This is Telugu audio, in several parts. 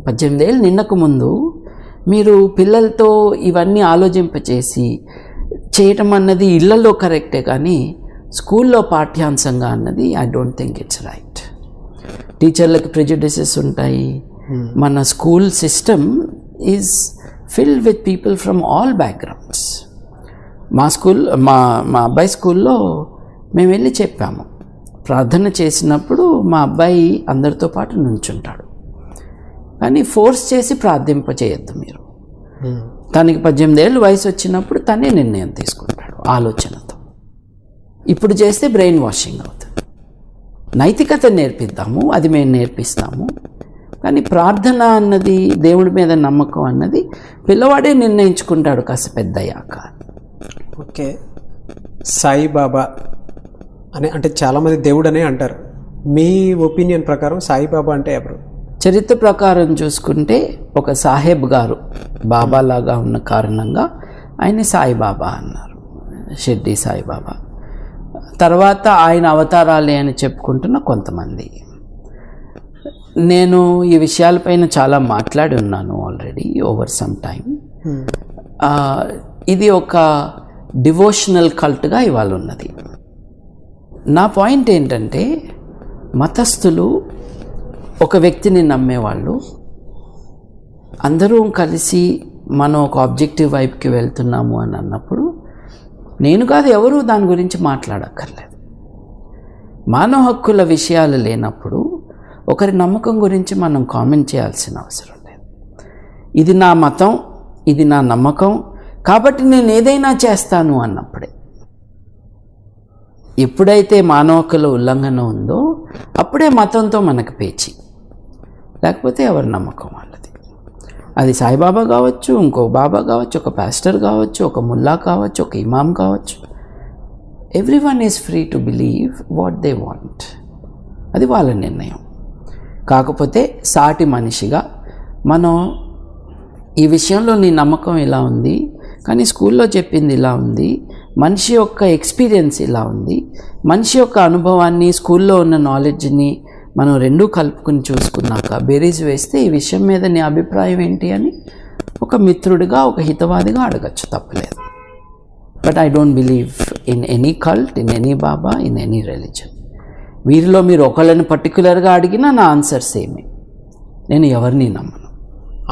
18 ఏళ్ళు నిండక ముందు మీరు పిల్లలతో ఇవన్నీ ఆలోచింపచేసి చేయటం అన్నది ఇళ్లలో కరెక్టే, కానీ స్కూల్లో పాఠ్యాంశంగా అన్నది I don't think it's right. టీచర్లకు ప్రెజుడిసెస్ ఉంటాయి. మన school system is filled with people from all backgrounds. మా అబ్బాయి స్కూల్లో మేము వెళ్ళి చెప్పాము, ప్రార్థన చేసినప్పుడు మా అబ్బాయి అందరితో పాటు నుంచుంటాడు, కానీ ఫోర్స్ చేసి ప్రార్థింపచేయద్దు మీరు. తనకి 18 ఏళ్ళు వయసు వచ్చినప్పుడు తనే నిర్ణయం తీసుకుంటాడు ఆలోచనతో. ఇప్పుడు చేస్తే బ్రెయిన్ వాషింగ్ అవుతుంది. నైతికత నేర్పిద్దాము, అది మేము నేర్పిస్తాము, కానీ ప్రార్థన అన్నది, దేవుడి మీద నమ్మకం అన్నది పిల్లవాడే నిర్ణయించుకుంటాడు కాస్త పెద్దయ్యాక. ఓకే, సాయిబాబా అంటే చాలామంది దేవుడు అనే అంటారు. మీ ఒపీనియన్ ప్రకారం సాయిబాబా అంటే ఎవరు? చరిత్ర ప్రకారం చూసుకుంటే ఒక సాహెబ్ గారు బాబాలాగా ఉన్న కారణంగా ఆయన సాయిబాబా అన్నారు, షిర్డీ సాయిబాబా. తర్వాత ఆయన అవతారాలే అని చెప్పుకుంటున్న కొంతమంది. నేను ఈ విషయాలపైన చాలా మాట్లాడి ఉన్నాను ఆల్రెడీ ఓవర్ సమ్ టైం. ఇది ఒక డివోషనల్ కల్ట్గా ఇవాళ ఉన్నది. నా పాయింట్ ఏంటంటే, మతస్థులు ఒక వ్యక్తిని నమ్మేవాళ్ళు అందరూ కలిసి మనం ఒక ఆబ్జెక్టివ్ వైపుకి వెళ్తున్నాము అని అన్నప్పుడు నేను కాదు ఎవరు దాని గురించి మాట్లాడక్కర్లేదు. మానవ హక్కుల విషయాలు లేనప్పుడు ఒకరి నమ్మకం గురించి మనం కామెంట్ చేయాల్సిన అవసరం లేదు. ఇది నా మతం, ఇది నా నమ్మకం, కాబట్టి నేను ఏదైనా చేస్తాను అన్నప్పుడే. ఎప్పుడైతే మానవ హక్కుల ఉల్లంఘన ఉందో అప్పుడే మతంతో మనకు పేచి, లేకపోతే ఎవరి నమ్మకం వాళ్ళది. అది సాయిబాబా కావచ్చు, ఇంకో బాబా కావచ్చు, ఒక పాస్టర్ కావచ్చు, ఒక ముల్లా కావచ్చు, ఒక ఇమాం కావచ్చు. Everyone is free to believe what they want, అది వాళ్ళ నిర్ణయం. కాకపోతే సాటి మనిషిగా మనం ఈ విషయంలో నీ నమ్మకం ఇలా ఉంది, కానీ స్కూల్లో చెప్పింది ఇలా ఉంది, మనిషి యొక్క ఎక్స్పీరియన్స్ ఇలా ఉంది, మనిషి యొక్క అనుభవాన్ని స్కూల్లో ఉన్న నాలెడ్జ్ని మనం రెండూ కలుపుకుని చూసుకున్నాక బేరీజ్ వేస్తే ఈ విషయం మీద నీ అభిప్రాయం ఏంటి అని ఒక మిత్రుడిగా, ఒక హితవాదిగా అడగచ్చు, తప్పలేదు. But I don't believe in any cult, in any Baba, in any religion. వీరిలో మీరు ఒకళ్ళని పర్టికులర్గా అడిగినా నా ఆన్సర్ సేమే. నేను ఎవరిని నమ్మను.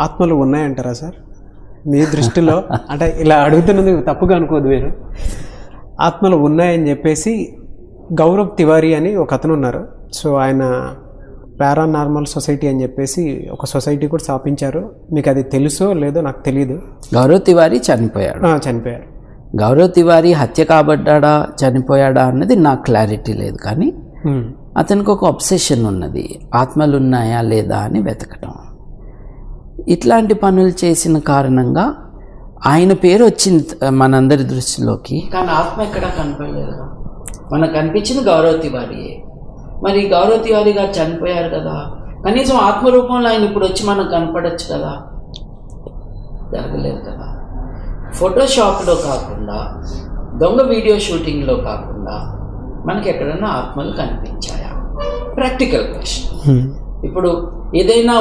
ఆత్మలు ఉన్నాయంటారా సార్ మీ దృష్టిలో? అంటే ఇలా అడుగుతున్నందుకు తప్పుగా అనుకోదు మీరు. ఆత్మలు ఉన్నాయని చెప్పేసి గౌరవ్ తివారీ అని ఒక అతను ఉన్నారు. సో ఆయన పారానార్మల్ సొసైటీ అని చెప్పేసి ఒక సొసైటీ కూడా స్థాపించారు. మీకు అది తెలుసో లేదో నాకు తెలియదు. గౌరవ్ తివారీ చనిపోయారు. గౌరవ్ తివారీ హత్య కాబడ్డా చనిపోయాడా అన్నది నాకు క్లారిటీ లేదు, కానీ అతనికి ఒక అబ్సెషన్ ఉన్నది, ఆత్మలు ఉన్నాయా లేదా అని వెతకటం. ఇట్లాంటి పనులు చేసిన కారణంగా ఆయన పేరు వచ్చింది మనందరి దృష్టిలోకి, కానీ ఆత్మ ఎక్కడా కనపడలేదు. మనకు కనిపించింది గౌరవ్ తివారీయే. మరి గౌరవ్ తివారీ గారు చనిపోయారు కదా, కనీసం ఆత్మరూపంలో ఆయన ఇప్పుడు వచ్చి మనకు కనపడచ్చు కదా, జరగలేదు కదా. ఫోటోషాప్లో కాకుండా, దొంగ వీడియో షూటింగ్లో కాకుండా మనకి ఎక్కడన్నా ఆత్మలు కనిపించాయా? Practical question. ఇప్పుడు ఏదైనా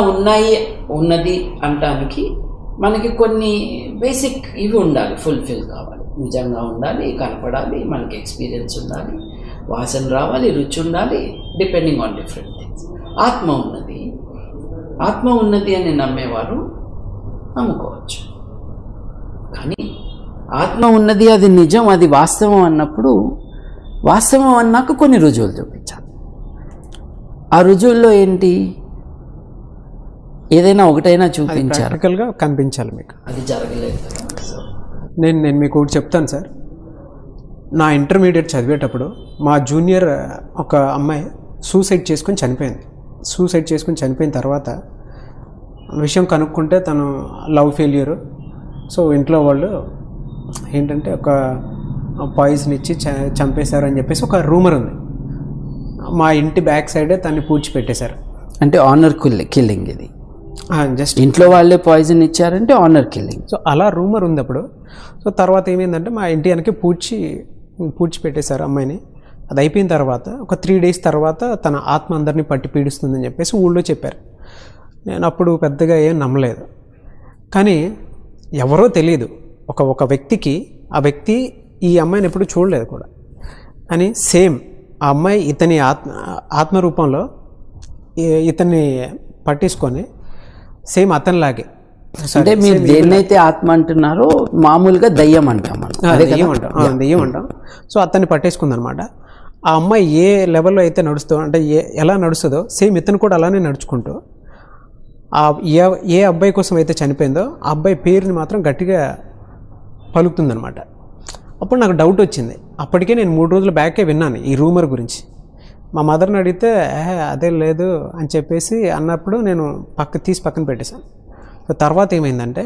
ఉన్నది అంటానికి మనకి కొన్ని బేసిక్ ఇవి ఉండాలి, ఫుల్ఫిల్ కావాలి. నిజంగా ఉండాలి, కనపడాలి, మనకి ఎక్స్పీరియన్స్ ఉండాలి, వాసన రావాలి, రుచి ఉండాలి, డిపెండింగ్ ఆన్ డిఫరెంట్ థింగ్స్. ఆత్మ ఉన్నది అని నమ్మేవారు నమ్ముకోవచ్చు, కానీ ఆత్మ ఉన్నది, అది నిజం, అది వాస్తవం అన్నప్పుడు, వాస్తవం అన్నాక కొన్ని రుజువులు చూపించాలి. ఆ రుజువుల్లో ఏంటి? ఏదైనా ఒకటైనా చూపించాలి, ప్రాక్టికల్గా కనిపించాలి మీకు. అది జరగలేదు. నేను మీకు ఒకటి చెప్తాను సార్. నా ఇంటర్మీడియట్ చదివేటప్పుడు మా జూనియర్ ఒక అమ్మాయి సూసైడ్ చేసుకొని చనిపోయిన తర్వాత విషయం కనుక్కుంటే తను లవ్ ఫెయిల్యూరు. సో ఇంట్లో వాళ్ళు ఏంటంటే ఒక పాయిజన్ ఇచ్చి చంపేశారు అని చెప్పేసి ఒక రూమర్ ఉంది. మా ఇంటి బ్యాక్ సైడే తన్ని పూడ్చిపెట్టేశారు. అంటే ఆనర్ కిల్లింగ్ ఇది. జస్ట్ ఇంట్లో వాళ్ళే పాయిజన్ ఇచ్చారంటే ఆనర్ కిల్లింగ్. సో అలా రూమర్ ఉంది అప్పుడు. సో తర్వాత ఏమైందంటే మా ఇంటి వెనక్కి పూడ్చిపెట్టేశారు అమ్మాయిని. అది అయిపోయిన తర్వాత ఒక 3 days తర్వాత తన ఆత్మ అందరినీ పట్టి పీడిస్తుందని చెప్పేసి ఊళ్ళో చెప్పారు. నేను అప్పుడు పెద్దగా ఏం నమ్మలేదు. కానీ ఎవరో తెలియదు, ఒక వ్యక్తికి, ఆ వ్యక్తి ఈ అమ్మాయిని ఎప్పుడు చూడలేదు కూడా, అని సేమ్ ఆ అమ్మాయి ఇతని ఆత్మరూపంలో ఇతన్ని పట్టించుకొని సేమ్ అతనిలాగే, అంటే మీరు దేన్నైతే ఆత్మ అంటున్నారో మామూలుగా దయ్యం అంటాం మనం. దెయ్యం అంటాం. సో అతన్ని పట్టేసుకుందనమాట. ఆ అమ్మాయి ఏ లెవెల్లో అయితే నడుస్తుందో, అంటే ఎలా నడుస్తుందో సేమ్ ఇతను కూడా అలానే నడుచుకుంటూ ఏ అబ్బాయి కోసం అయితే చనిపోయిందో ఆ అబ్బాయి పేరుని మాత్రం గట్టిగా పలుకుతుందనమాట. అప్పుడు నాకు డౌట్ వచ్చింది. అప్పటికే నేను 3 రోజుల బ్యాకే విన్నాను ఈ రూమర్ గురించి. మా మదర్ని అడిగితే అదే లేదు అని చెప్పేసి అన్నప్పుడు నేను పక్కన పెట్టేశాను. సో తర్వాత ఏమైందంటే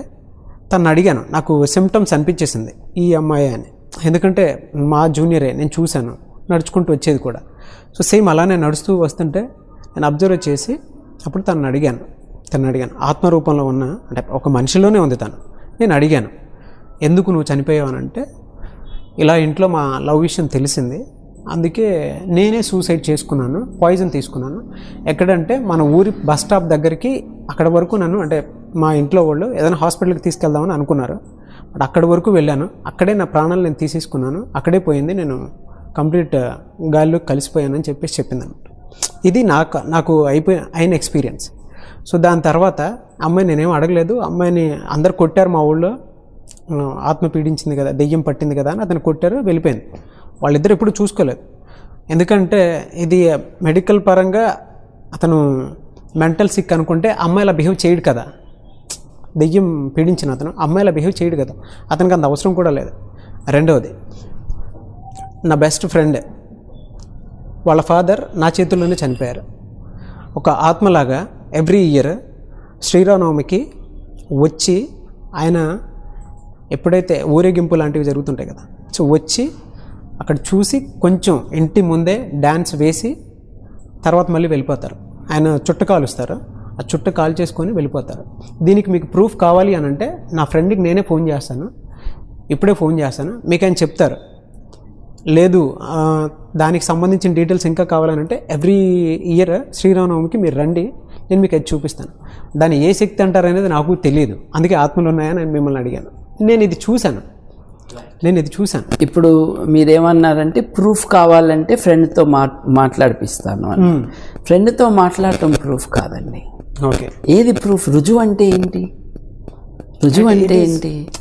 తను అడిగాను, నాకు సిమ్టమ్స్ అనిపించేసింది ఈ అమ్మాయి అని, ఎందుకంటే మా జూనియరే, నేను చూశాను నడుచుకుంటూ వచ్చేది కూడా. సో సేమ్ అలానే నడుస్తూ వస్తుంటే నేను అబ్జర్వ్ చేసి అప్పుడు తను అడిగాను ఆత్మరూపంలో ఉన్న, అంటే ఒక మనిషిలోనే ఉంది తను. నేను అడిగాను, ఎందుకు నువ్వు చనిపోయావు అని అంటే, ఇలా ఇంట్లో మా లవ్ విషయం తెలిసింది, అందుకే నేనే సూసైడ్ చేసుకున్నాను, పాయిజన్ తీసుకున్నాను. ఎక్కడంటే మన ఊరి బస్ స్టాప్ దగ్గరికి, అక్కడ వరకు నన్ను, అంటే మా ఇంట్లో వాళ్ళు ఏదైనా హాస్పిటల్కి తీసుకెళ్దామని అనుకున్నారు, బట్ అక్కడి వరకు వెళ్ళాను, అక్కడే నా ప్రాణాలు నేను తీసేసుకున్నాను, అక్కడే పోయింది, నేను కంప్లీట్ గాలిలో కలిసిపోయానని చెప్పేసి చెప్పిందన్నమాట. ఇది నాకు అయిన ఎక్స్పీరియన్స్. సో దాని తర్వాత అమ్మాయి నేనేం అడగలేదు, అమ్మాయిని అందరు కొట్టారు మా ఊళ్ళో, ఆత్మ పీడించింది కదా, దెయ్యం పట్టింది కదా అని అతను కొట్టారు, వెళ్ళిపోయింది. వాళ్ళిద్దరు ఎప్పుడు చూసుకోలేదు, ఎందుకంటే ఇది మెడికల్ పరంగా అతను మెంటల్ సిక్ అనుకుంటే అమ్మాయిలా బిహేవ్ చేయడు కదా, దెయ్యం పీడించిన అతను అమ్మాయిలా బిహేవ్ చేయడు కదా, అతనికి అంత అవసరం కూడా లేదు. రెండవది, నా బెస్ట్ ఫ్రెండ్ వాళ్ళ ఫాదర్ నా చేతుల్లోనే చనిపోయారు. ఒక ఆత్మలాగా ఎవ్రీ ఇయర్ శ్రీరామనవమికి వచ్చి, ఆయన ఎప్పుడైతే ఊరేగింపు లాంటివి జరుగుతుంటాయి కదా, సో వచ్చి అక్కడ చూసి కొంచెం ఇంటి ముందే డ్యాన్స్ వేసి తర్వాత మళ్ళీ వెళ్ళిపోతారు. ఆయన చుట్ట కాలుస్తారు, ఆ చుట్ట కాల్ చేసుకొని వెళ్ళిపోతారు. దీనికి మీకు ప్రూఫ్ కావాలి అని అంటే నా ఫ్రెండ్కి నేనే ఫోన్ చేస్తాను, ఇప్పుడే ఫోన్ చేస్తాను, మీకు ఆయన చెప్తారు. లేదు దానికి సంబంధించిన డీటెయిల్స్ ఇంకా కావాలనంటే ఎవ్రీ ఇయర్ శ్రీరామనవమికి మీరు రండి, నేను మీకు అది చూపిస్తాను. దాన్ని ఏ శక్తి అంటారనేది నాకు తెలియదు, అందుకే ఆత్మలు ఉన్నాయని నేను మిమ్మల్ని అడిగాను. నేను ఇది చూశాను. ఇప్పుడు మీరేమన్నారంటే ప్రూఫ్ కావాలంటే ఫ్రెండ్తో మాట్లాడిపిస్తాను అని. ఫ్రెండ్తో మాట్లాడటం ప్రూఫ్ కాదండి. ఓకే, ఏది ప్రూఫ్? రుజువు అంటే ఏంటి?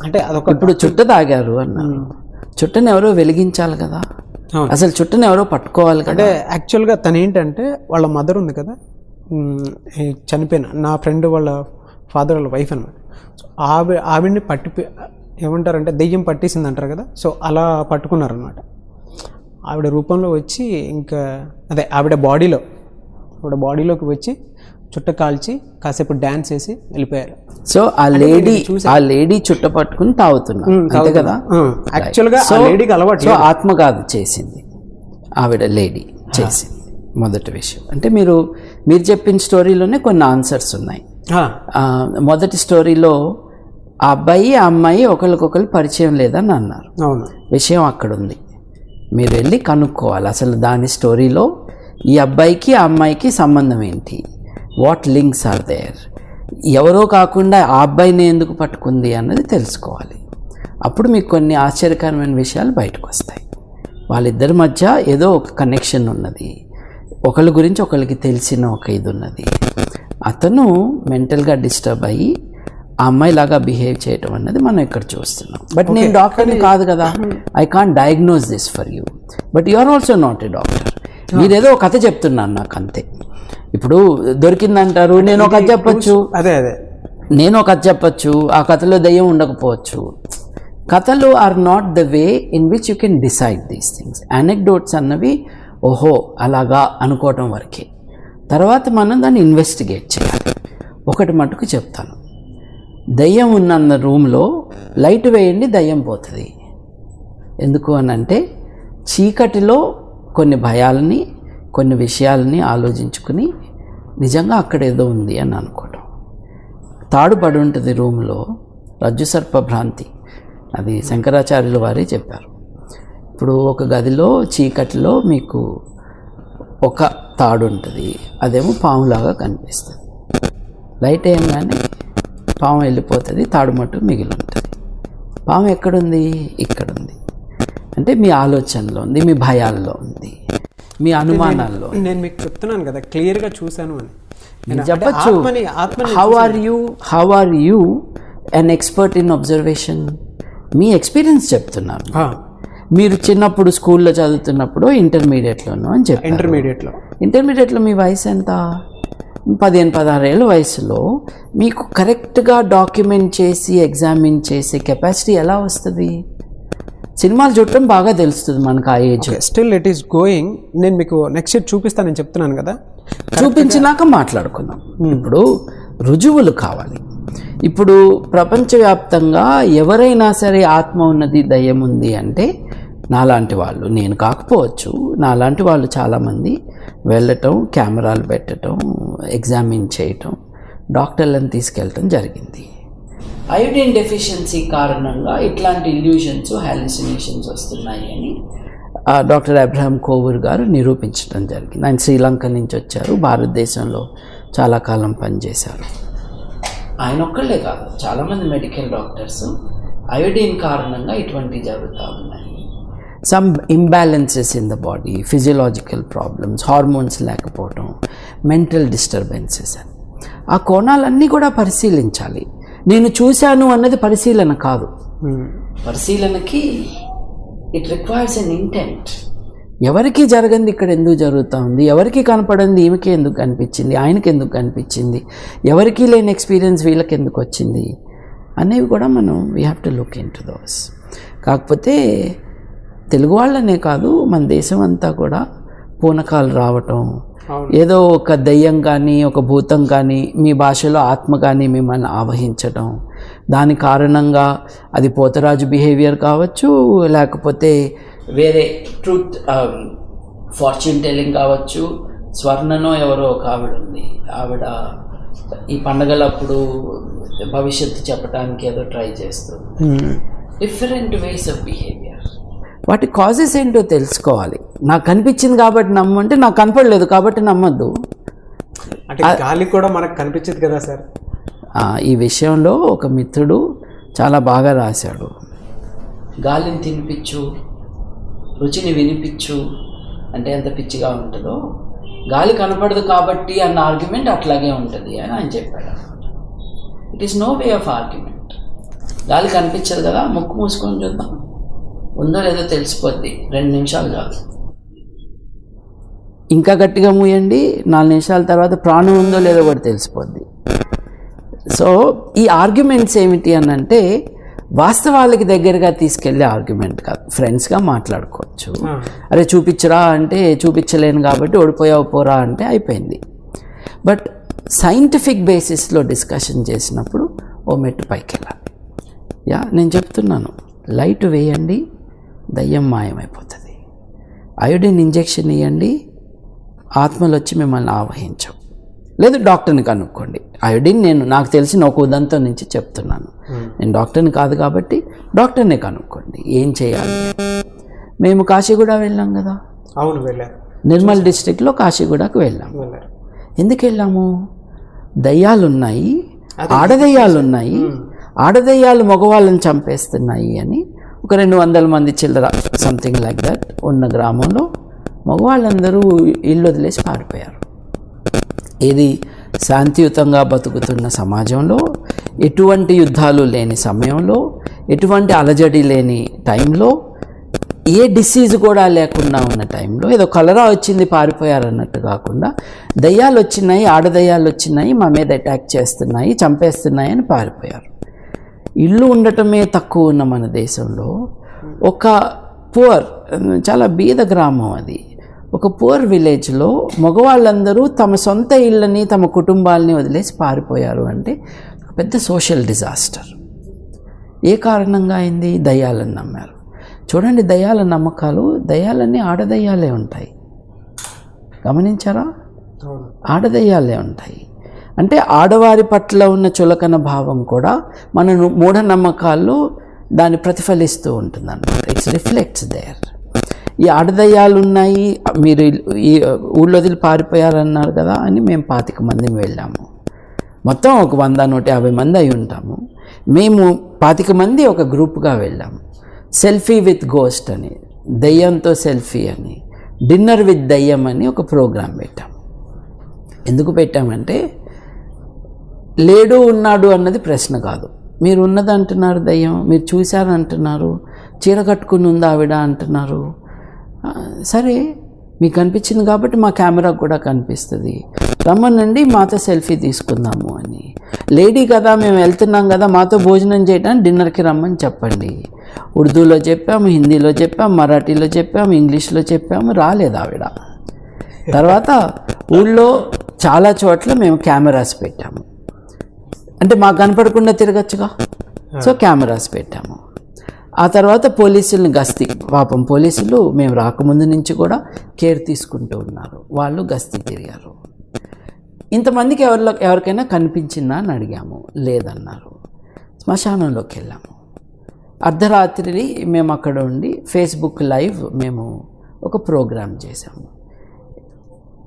అంటే అదొక, ఇప్పుడు చుట్ట తాగారు అన్నారు, చుట్టని ఎవరో వెలిగించాలి కదా, అసలు చుట్టని ఎవరో పట్టుకోవాలి కదా. అంటే యాక్చువల్గా తను ఏంటంటే వాళ్ళ మదర్ ఉంది కదా, చనిపోయిన నా ఫ్రెండ్ వాళ్ళ ఫాదర్ వాళ్ళ వైఫ్ అనమాట. సో ఆవిడ్ని ఏమంటారంటే దెయ్యం పట్టేసింది అంటారు కదా, సో అలా పట్టుకున్నారనమాట. ఆవిడ రూపంలో వచ్చి ఇంకా అదే ఆవిడ బాడీలోకి వచ్చి చుట్ట కాల్చి కాసేపు డ్యాన్స్ వేసి వెళ్ళిపోయారు. సో ఆ లేడీ చుట్ట పట్టుకుని తాగుతున్నారు అంతే కదా. యాక్చువల్గా ఆ లేడీకి అలవాటు. సో ఆత్మ కాదు చేసింది, ఆవిడ లేడీ చేసింది. మొదటి విషయం అంటే మీరు చెప్పిన స్టోరీలోనే కొన్ని ఆన్సర్స్ ఉన్నాయి. మొదటి స్టోరీలో ఆ అబ్బాయి ఆ అమ్మాయి ఒకరికొకరు పరిచయం లేదని అన్నారు. అవును, విషయం అక్కడ ఉంది, మీరు వెళ్ళి కనుక్కోవాలి అసలు దాని స్టోరీలో ఈ అబ్బాయికి ఆ అమ్మాయికి సంబంధం ఏంటి, వాట్ లింక్స్ ఆర్ దేర్, ఎవరో కాకుండా ఆ అబ్బాయిని ఎందుకు పట్టుకుంది అన్నది తెలుసుకోవాలి. అప్పుడు మీకు కొన్ని ఆశ్చర్యకరమైన విషయాలు బయటకు వస్తాయి. వాళ్ళిద్దరి మధ్య ఏదో ఒక కనెక్షన్ ఉన్నది, ఒకరి గురించి ఒకరికి తెలిసిన ఒక ఇది ఉన్నది. అతను మెంటల్గా డిస్టర్బ్ అయ్యి ఆ అమ్మాయిలాగా బిహేవ్ చేయటం అన్నది మనం ఇక్కడ చూస్తున్నాం. బట్ నేను డాక్టర్ని కాదు కదా, I can't diagnose this for you, but you are also not a doctor. మీరేదో ఒక కథ చెప్తున్నాను నాకు అంతే. ఇప్పుడు దొరికిందంటారు, నేను ఒక కథ చెప్పచ్చు, నేను ఒక కథ చెప్పచ్చు, ఆ కథలో దయ్యం ఉండకపోవచ్చు. కథలు are not the way in which you can decide these things. Anecdotes అన్నవి ఓహో అలాగా అనుకోవటం వరకే, తర్వాత మనం దాన్ని ఇన్వెస్టిగేట్ చేయాలి. ఒకటి మటుకు చెప్తాను, దయ్యం ఉన్న రూమ్లో లైట్ వేయండి, దయ్యం పోతుంది. ఎందుకు అని అంటే చీకటిలో కొన్ని భయాలని కొన్ని విషయాలని ఆలోచించుకుని నిజంగా అక్కడ ఏదో ఉంది అని అనుకోవటం. తాడు పడి ఉంటుంది రూమ్లో, రజ్జు సర్ప భ్రాంతి, అది శంకరాచార్యుల వారే చెప్పారు. ఇప్పుడు ఒక గదిలో చీకటిలో మీకు ఒక తాడు ఉంటుంది, అదేమో పాములాగా కనిపిస్తుంది. లైట్ వేయగానే పాము వెళ్ళిపోతుంది, తాడుమట్టు మిగిలి ఉంటుంది. పాము ఎక్కడుంది? ఇక్కడుంది. అంటే మీ ఆలోచనలో ఉంది, మీ భయాల్లో ఉంది, మీ అనుమానాల్లో. నేను మీకు చెప్తున్నాను కదా, క్లియర్గా చూశాను అని చెప్పచ్చు. How are you an expert in observation? మీ ఎక్స్పీరియన్స్ చెప్తున్నారు. మీరు చిన్నప్పుడు స్కూల్లో చదువుతున్నప్పుడు ఇంటర్మీడియట్లోనో అని చెప్పారు. ఇంటర్మీడియట్లో మీ వయసు ఎంత? 15-16 ఏళ్ళ వయసులో మీకు కరెక్ట్గా డాక్యుమెంట్ చేసి ఎగ్జామిన్ చేసే కెపాసిటీ ఎలా వస్తుంది? సినిమాలు చూడటం బాగా తెలుస్తుంది మనకు ఆ age. Still it is going. నేను మీకు నెక్స్ట్ ఇయర్ చూపిస్తానని చెప్తున్నాను కదా, చూపించినాక మాట్లాడుకుందాం. ఇప్పుడు రుజువులు కావాలి. ఇప్పుడు ప్రపంచవ్యాప్తంగా ఎవరైనా సరే ఆత్మ ఉన్నది, దయ్యం ఉంది అంటే నాలాంటి వాళ్ళు, నేను కాకపోవచ్చు, నాలాంటి వాళ్ళు చాలామంది వెళ్ళటం, కెమెరాలు పెట్టడం, ఎగ్జామిన్ చేయటం, డాక్టర్లను తీసుకెళ్ళటం జరిగింది. అయోడిన్ డెఫిషియన్సీ కారణంగా ఇట్లాంటి ఇల్యూషన్స్, హాలుసినేషన్స్ వస్తున్నాయి అని డాక్టర్ అబ్రహం కోవూర్ గారు నిరూపించడం జరిగింది. ఆయన శ్రీలంక నుంచి వచ్చారు, భారతదేశంలో చాలా కాలం పనిచేశారు. ఆయన ఒక్కళ్ళే కాదు, చాలామంది మెడికల్ డాక్టర్స్ అయోడిన్ కారణంగా ఇటువంటివి జరుగుతూ ఉన్నాయి. Some imbalances in the body, physiological problems, hormones లేకపోవడం, మెంటల్ డిస్టర్బెన్సెస్ అని ఆ కోణాలన్నీ కూడా పరిశీలించాలి. నేను చూశాను అన్నది పరిశీలన కాదు. పరిశీలనకి ఇట్ రిక్వైర్స్ ఎన్ ఇంటెంట్. ఎవరికి జరగంది ఇక్కడ ఎందుకు జరుగుతూ ఉంది, ఎవరికి కనపడింది ఈమెకి ఎందుకు కనిపించింది, ఆయనకి ఎందుకు కనిపించింది, ఎవరికి లేని ఎక్స్పీరియన్స్ వీళ్ళకి ఎందుకు వచ్చింది అనేవి కూడా మనం we have to look in to those. కాకపోతే తెలుగు వాళ్ళనే కాదు, మన దేశం అంతా కూడా పూనకాలు రావటం, ఏదో ఒక దయ్యం కానీ ఒక భూతం కానీ మీ భాషలో ఆత్మ కానీ మిమ్మల్ని ఆవహించటం, దాని కారణంగా అది పోతరాజు బిహేవియర్ కావచ్చు, లేకపోతే వేరే ట్రూత్ ఫార్చ్యూన్ టెల్లింగ్ కావచ్చు. స్వర్ణనో ఎవరో ఒక ఆవిడ ఉంది, ఆవిడ ఈ పండగలప్పుడు భవిష్యత్తు చెప్పడానికి ఏదో ట్రై చేస్తుంది. Different ways of behaviour. వాటి కాజెస్ ఏంటో తెలుసుకోవాలి. నాకు కనిపించింది కాబట్టి నమ్మంటే నాకు కనపడలేదు కాబట్టి నమ్మద్దు. అంటే గాలి కూడా మనకు కనిపించదు కదా సార్. ఈ విషయంలో ఒక మిత్రుడు చాలా బాగా రాశాడు. గాలిని తినిపించు, రుచిని వినిపించు అంటే ఎంత పిచ్చిగా ఉంటుందో, గాలి కనపడదు కాబట్టి అన్న ఆర్గ్యుమెంట్ అట్లాగే ఉంటుంది అని ఆయన చెప్పాడు. It is no way of argument. గాలి కనిపించదు కదా, ముక్కు మూసుకొని చూద్దాం, ఉందో లేదో తెలిసిపోద్ది, 2 నిమిషాలు కాదు. ఇంకా గట్టిగా మూయండి, 4 నిమిషాల తర్వాత ప్రాణం ఉందో లేదో కూడా తెలిసిపోద్ది. సో ఈ ఆర్గ్యుమెంట్స్ ఏమిటి అని అంటే వాస్తవాలకి దగ్గరగా తీసుకెళ్ళే ఆర్గ్యుమెంట్ కాదు. ఫ్రెండ్స్గా మాట్లాడుకోవచ్చు. అరే చూపించరా అంటే చూపించలేను కాబట్టి ఓడిపోయావు పోరా అంటే అయిపోయింది. బట్ సైంటిఫిక్ బేసిస్లో డిస్కషన్ చేసినప్పుడు ఓ మెట్టు పైకి వెళ్ళాలి. నేను చెప్తున్నాను, లైట్ వేయండి, దయ్యం మాయమైపోతుంది. అయోడిన్ ఇంజెక్షన్ ఇవ్వండి, ఆత్మలు వచ్చి మిమ్మల్ని ఆవహించవు. లేదు డాక్టర్ని కనుక్కోండి. అయోడిన్ నాకు తెలిసిన ఒక ఉదంతం నుంచి చెప్తున్నాను. నేను డాక్టర్ని కాదు కాబట్టి డాక్టర్ని కనుక్కోండి ఏం చేయాలి. మేము కాశీగూడ వెళ్ళాం కదా. అవును, వెళ్ళారు. నిర్మల్ డిస్ట్రిక్ట్లో కాశీగూడకు వెళ్ళాం. ఎందుకు వెళ్ళాము? దయ్యాలున్నాయి, ఆడదయ్యాలున్నాయి, ఆడదయ్యాలు మగవాళ్ళని చంపేస్తున్నాయి అని ఒక 200 మంది చిల్లర సంథింగ్ లైక్ దట్ ఉన్న గ్రామంలో మగవాళ్ళందరూ ఇల్లు వదిలేసి పారిపోయారు. ఇది శాంతియుతంగా బతుకుతున్న సమాజంలో, ఎటువంటి యుద్ధాలు లేని సమయంలో, ఎటువంటి అలజడి లేని టైంలో, ఏ డిసీజ్ కూడా లేకుండా ఉన్న టైంలో ఏదో కలరా వచ్చింది పారిపోయారన్నట్టు కాకుండా దయ్యాలు వచ్చినాయి, ఆడదయ్యాలు వచ్చినాయి, మా మీద అటాక్ చేస్తున్నాయి, చంపేస్తున్నాయి అని పారిపోయారు. ఇల్లు ఉండటమే తక్కువ ఉన్న మన దేశంలో ఒక పూర్, చాలా బీద గ్రామం అది, ఒక పూర్ విలేజ్లో మగవాళ్ళందరూ తమ సొంత ఇళ్ళని తమ కుటుంబాలని వదిలేసి పారిపోయారు అంటే పెద్ద సోషల్ డిజాస్టర్. ఏ కారణంగా అయింది? దయ్యాలను నమ్మారు. చూడండి, దయ్యాల నమ్మకాలు, దయ్యాలన్నీ ఆడదయ్యాలే ఉంటాయి. గమనించారా? ఆడదయ్యాలే ఉంటాయి. అంటే ఆడవారి పట్ల ఉన్న చులకన భావం కూడా మన మూఢనమ్మకాల్లో దాన్ని ప్రతిఫలిస్తూ ఉంటుంది అన్నమాట. It's reflects there. ఈ ఆడదయ్యాలు ఉన్నాయి, మీరు ఈ ఊళ్ళో వదిలి పారిపోయారన్నారు కదా అని మేము 25 మంది వెళ్ళాము. మొత్తం ఒక 100-150 మంది అయి ఉంటాము. మేము 25 మంది ఒక గ్రూప్గా వెళ్ళాము. సెల్ఫీ విత్ గోస్ట్ అని, దయ్యంతో సెల్ఫీ అని, డిన్నర్ విత్ దయ్యం అని ఒక ప్రోగ్రాం పెట్టాము. ఎందుకు పెట్టామంటే లేడు ఉన్నాడు అన్నది ప్రశ్న కాదు. మీరు ఉన్నది అంటున్నారు దయ్యం, మీరు చూశారు అంటున్నారు, చీర కట్టుకుని ఉంది ఆవిడ అంటున్నారు. సరే మీకు కనిపించింది కాబట్టి మా కెమెరాకు కూడా కనిపిస్తుంది, రమ్మనండి మాతో సెల్ఫీ తీసుకుందాము అని. లేడీ కదా మేము వెళ్తున్నాం కదా, మాతో భోజనం చేయడానికి డిన్నర్కి రమ్మని చెప్పండి. ఉర్దూలో చెప్పాము, హిందీలో చెప్పాము, మరాఠీలో చెప్పాము, ఇంగ్లీష్లో చెప్పాము, రాలేదు ఆవిడ. తర్వాత ఊళ్ళో చాలా చోట్ల మేము కెమెరాస్ పెట్టాము. అంటే మాకు కనపడకుండా తిరగచ్చుగా, సో కెమెరాస్ పెట్టాము. ఆ తర్వాత పోలీసులను గస్తీ, పాపం పోలీసులు మేము రాకముందు నుంచి కూడా కేర్ తీసుకుంటూ ఉన్నారు, వాళ్ళు గస్తీ తిరిగారు. ఇంతమందికి ఎవరికైనా కనిపించిందా అని అడిగాము, లేదన్నారు. శ్మశానంలోకి వెళ్ళాము. అర్ధరాత్రి మేము అక్కడ ఉండి ఫేస్బుక్ లైవ్ మేము ఒక ప్రోగ్రాం చేసాము.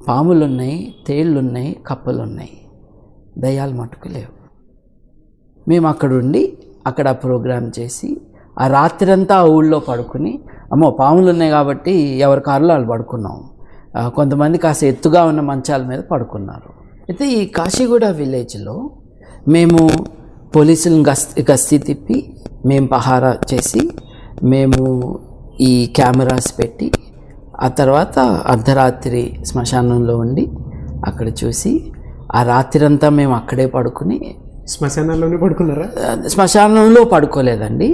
పాములు ఉన్నాయి, తేళ్ళు ఉన్నాయి, కప్పలు ఉన్నాయి, దయ్యాలు మటుకు లేవు. మేము అక్కడుండి అక్కడ ప్రోగ్రాం చేసి ఆ రాత్రంతా ఆ ఊళ్ళో పడుకుని, అమ్మో పాములు ఉన్నాయి కాబట్టి ఎవరి కారులో వాళ్ళు పడుకున్నాం. కొంతమంది కాస్త ఎత్తుగా ఉన్న మంచాల మీద పడుకున్నారు. అయితే ఈ కాశీగూడ విలేజ్లో మేము పోలీసులను గస్తీ తిప్పి మేము పహారా చేసి మేము ఈ కెమెరాస్ పెట్టి ఆ తర్వాత అర్ధరాత్రి శ్మశానంలో ఉండి అక్కడ చూసి ఆ రాత్రంతా మేము అక్కడే పడుకుని. శ్మశానంలోనే పడుకున్నారా? శ్మశానంలో పడుకోలేదండి.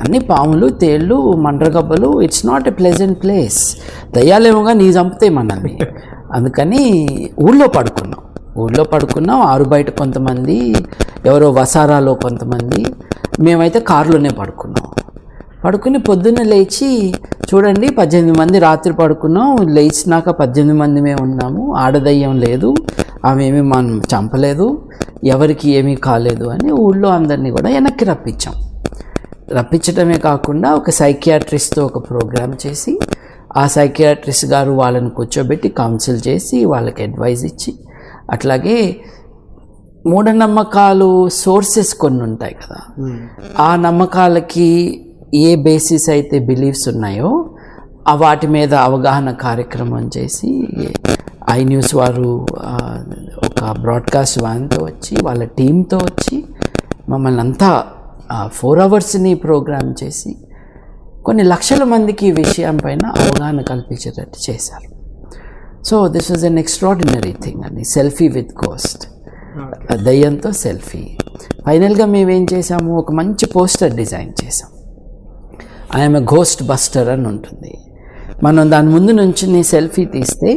అన్ని పాములు, తేళ్ళు, మండ్రగబ్బలు, it's not a pleasant place. దయ్యాలేమోగా నీ చంపుతాయి మనల్ని. అందుకని ఊళ్ళో పడుకున్నాం. ఆరు బయట కొంతమంది, ఎవరో వసారాలో కొంతమంది, మేమైతే కారులోనే పడుకుని పొద్దున్న లేచి చూడండి 18 మంది రాత్రి పడుకున్నాం, లేచినాక 18 మంది మేము ఉన్నాము, ఆడదయ్యం లేదు, ఆమె ఏమీ మనం చంపలేదు, ఎవరికి ఏమీ కాలేదు అని ఊళ్ళో అందరినీ కూడా వెనక్కి రప్పించడమే కాకుండా ఒక సైకియాట్రిస్ట్తో ఒక ప్రోగ్రామ్ చేసి ఆ సైకియాట్రిస్ట్ గారు వాళ్ళని కూర్చోబెట్టి కౌన్సిల్ చేసి వాళ్ళకి అడ్వైజ్ ఇచ్చి, అట్లాగే మూఢనమ్మకాలు సోర్సెస్ కొన్ని ఉంటాయి కదా, ఆ నమ్మకాలకి ఏ బేసిస్ అయితే బిలీఫ్స్ ఉన్నాయో వాటి మీద అవగాహన కార్యక్రమం చేసి ఐ న్యూస్ వారు ఒక బ్రాడ్కాస్ట్ వ్యాన్తో వచ్చి వాళ్ళ టీంతో వచ్చి మమ్మల్ని అంతా 4 అవర్స్ని ప్రోగ్రామ్ చేసి కొన్ని లక్షల మందికి ఈ విషయం పైన అవగాహన కల్పించేటట్టు చేశారు. So this was an extraordinary thing అండి, సెల్ఫీ విత్ గోస్ట్, దయ్యంతో సెల్ఫీ. ఫైనల్గా మేమేం చేసాము, ఒక మంచి పోస్టర్ డిజైన్ చేసాం. ఐఎమ్ ఎ గోస్ట్ బస్టర్ అని ఉంటుంది. మనం దాని ముందు నుంచి సెల్ఫీ తీస్తే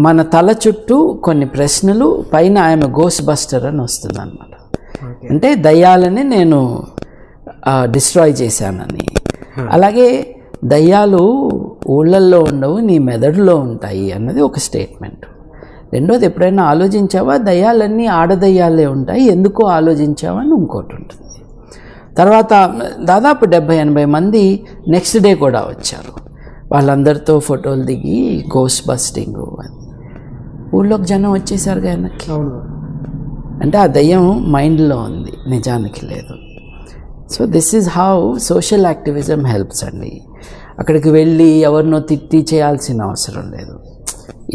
మన తల చుట్టూ కొన్ని ప్రశ్నలు, పైన ఐఎమ్ ఎ గోస్ట్ బస్టర్ అని వస్తుంది అన్నమాట. అంటే దయ్యాలని నేను డిస్ట్రాయ్ చేశానని. అలాగే దయ్యాలు ఊళ్ళల్లో ఉండవు, నీ మెదడులో ఉంటాయి అన్నది ఒక స్టేట్మెంట్. రెండోది, ఎప్పుడైనా ఆలోచించావా దయ్యాలన్నీ ఆడదయ్యాలే ఉంటాయి, ఎందుకో ఆలోచించావా అని ఇంకోటి ఉంటుంది. తర్వాత దాదాపు 70-80 మంది నెక్స్ట్ డే కూడా వచ్చారు. వాళ్ళందరితో ఫోటోలు దిగి గోస్ట్ బస్టింగ్ అని. ఊళ్ళోకి జనం వచ్చేసారు వెనక్కి. అంటే ఆ దయ్యం మైండ్లో ఉంది, నిజానికి లేదు. So this is how social activism helps అండి. అక్కడికి వెళ్ళి ఎవరినో తిట్టి చేయాల్సిన అవసరం లేదు.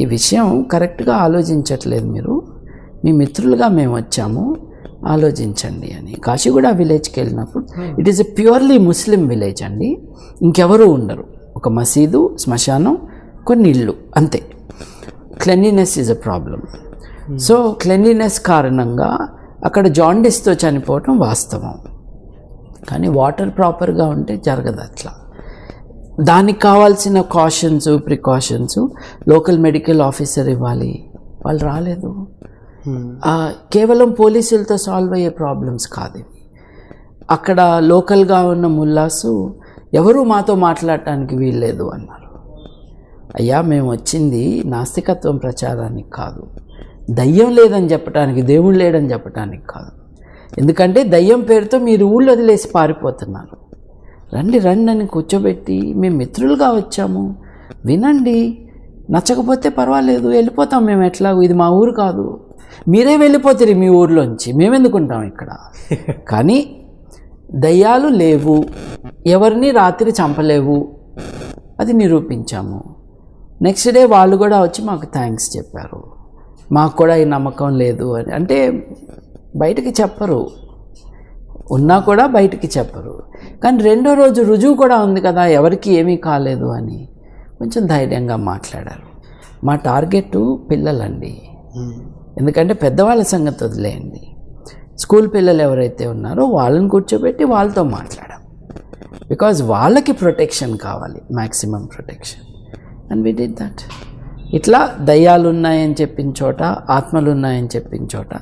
ఈ విషయం కరెక్ట్గా ఆలోచించట్లేదు మీరు, మీ మిత్రులుగా మేము వచ్చాము, ఆలోచించండి అని. కాశీగూడ విలేజ్కి వెళ్ళినప్పుడు it is a purely Muslim village అండి, ఇంకెవరూ ఉండరు. ఒక మసీదు, శ్మశానం, కొన్ని ఇళ్ళు, అంతే. Cleanliness is a problem. So cleanliness కారణంగా అక్కడ జాండిస్తో చనిపోవటం వాస్తవం, కానీ వాటర్ ప్రాపర్గా ఉంటే జరగదు అట్లా. దానికి కావాల్సిన cautions, precautions local medical officer ఇవ్వాలి, వాళ్ళు రాలేదు. కేవలం పోలీసులతో సాల్వ్ అయ్యే ప్రాబ్లమ్స్ కాదు. అక్కడ లోకల్గా ఉన్న ముల్లాసు ఎవరూ మాతో మాట్లాడటానికి వీల్లేదు అన్నారు. అయ్యా, మేము వచ్చింది నాస్తికత్వం ప్రచారానికి కాదు, దయ్యం లేదని చెప్పడానికి, దేవుడు లేడని చెప్పడానికి కాదు. ఎందుకంటే దయ్యం పేరుతో మీరు ఊళ్ళో వదిలేసి పారిపోతున్నారు. రండి అని కూర్చోబెట్టి మేము మిత్రులుగా వచ్చాము, వినండి, నచ్చకపోతే పర్వాలేదు వెళ్ళిపోతాం మేము, ఎట్లా ఇది మా ఊరు కాదు, మీరే వెళ్ళిపోతారు మీ ఊర్లోంచి, మేమెందుకుంటాం ఇక్కడ. కానీ దయ్యాలు లేవు, ఎవరిని రాత్రి చంపలేవు, అది నిరూపించాము. నెక్స్ట్ డే వాళ్ళు కూడా వచ్చి మాకు థ్యాంక్స్ చెప్పారు, మాకు కూడా ఈ నమ్మకం లేదు అని. అంటే బయటికి చెప్పరు, ఉన్నా కూడా బయటికి చెప్పరు. కానీ రెండో రోజు రుజువు కూడా ఉంది కదా ఎవరికి ఏమీ కాలేదు అని కొంచెం ధైర్యంగా మాట్లాడారు. మా టార్గెట్ పిల్లలండి, ఎందుకంటే పెద్దవాళ్ళ సంగతి వదిలేయండి. స్కూల్ పిల్లలు ఎవరైతే ఉన్నారో వాళ్ళని కూర్చోబెట్టి వాళ్ళతో మాట్లాడాం. బికాజ్ వాళ్ళకి ప్రొటెక్షన్ కావాలి, maximum protection. And we did that. ఇట్లా దయ్యాలు ఉన్నాయని చెప్పిన చోట, ఆత్మలు ఉన్నాయని చెప్పిన చోట,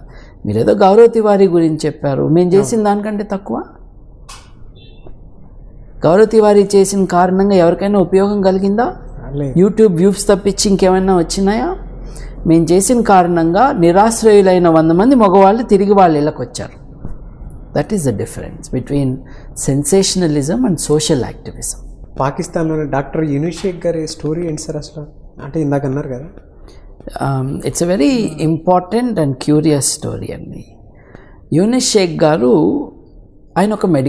మీరేదో గౌరవ తివారీ గురించి చెప్పారు, మేము చేసిన దానికంటే తక్కువ? గౌరవ తివారీ చేసిన కారణంగా ఎవరికైనా ఉపయోగం కలిగిందా? యూట్యూబ్ వ్యూస్ తప్పించి ఇంకేమైనా వచ్చినాయా? మేము చేసిన కారణంగా నిరాశ్రయులైన 100 మంది మగవాళ్ళు తిరిగి వాళ్ళ ఇళ్ళకి వచ్చారు. That is the difference between sensationalism and social activism. పాకిస్తాన్లోని డాక్టర్ యూనుస్ షేక్ గారి స్టోరీ ఏంటి సార్ అసలు? అంటే ఇందాక అన్నారు కదా, it's a very important and curious story అండి. యూనుస్ షేక్ గారు ఆయన ఒక మెడికల్